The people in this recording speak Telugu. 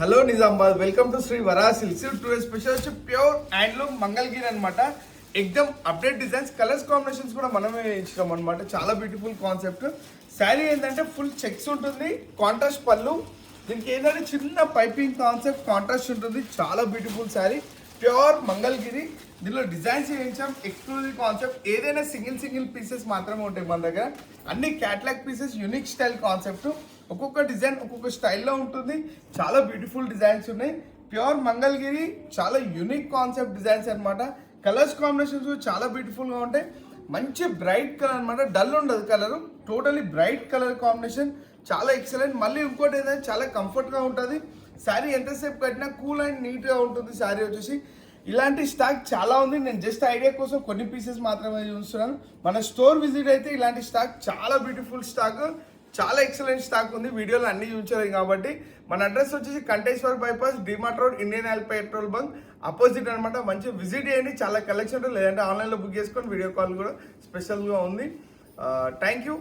Hello Nizamabad, welcome to Shri Vara silks. Today special వచ్చి ప్యూర్ హ్యాండ్లూమ్ మంగళగిరి అనమాట. ఎక్దమ్ అప్డేట్ డిజైన్స్, కలర్స్ కాంబినేషన్స్ కూడా మనమే ఇచ్చినాం అనమాట. చాలా బ్యూటిఫుల్ కాన్సెప్ట్. శారీ ఏంటంటే ఫుల్ చెక్స్ ఉంటుంది, కాంట్రాస్ట్ పళ్ళు. దీనికి ఏంటంటే చిన్న పైపింగ్ కాన్సెప్ట్, కాంట్రాస్ట్ ఉంటుంది. చాలా బ్యూటిఫుల్ శారీ, ప్యూర్ మంగళగిరి. దీనిలో డిజైన్స్ చేయించాం, ఎక్స్క్లూజివ్ కాన్సెప్ట్. ఏదైనా సింగిల్ పీసెస్ మాత్రమే ఉంటాయి మన దగ్గర. అన్ని catalogue pieces, unique style concept. ఒక్కొక్క డిజైన్ ఒక్కొక్క స్టైల్లో ఉంటుంది. చాలా బ్యూటిఫుల్ డిజైన్స్ ఉన్నాయి. ప్యూర్ మంగళగిరి, చాలా యూనిక్ కాన్సెప్ట్ డిజైన్స్ అనమాట. కలర్స్ కాంబినేషన్స్ చాలా బ్యూటిఫుల్గా ఉంటాయి. మంచి బ్రైట్ కలర్ అనమాట, డల్ ఉండదు colour, totally bright colour combination. చాలా ఎక్సలెంట్. మళ్ళీ ఇంకోటి ఏంటంటే చాలా కంఫర్ట్గా ఉంటుంది. శారీ ఎంతసేపు కట్టినా కూల్ అండ్ నీట్గా ఉంటుంది. శారీ వచ్చేసి ఇలాంటి స్టాక్ చాలా ఉంది. నేను జస్ట్ ఐడియా కోసం కొన్ని పీసెస్ మాత్రమే చూస్తున్నాను. మన స్టోర్ విజిట్ అయితే ఇలాంటి స్టాక్, చాలా బ్యూటిఫుల్ స్టాక్, చాలా ఎక్సలెంట్ స్టాక్ ఉంది. వీడియోలో అన్ని చూపించలేదు కాబట్టి. మన అడ్రస్ వచ్చేసి Kanteshwar bypass, DMart road, Indian oil petrol bunk opposite అనమాట. మంచి విజిట్ చేయండి, చాలా కలెక్షన్ ఉంటుంది. లేదంటే ఆన్లైన్లో బుక్ చేసుకొని వీడియో కాల్ కూడా స్పెషల్గా ఉంది. Thank you.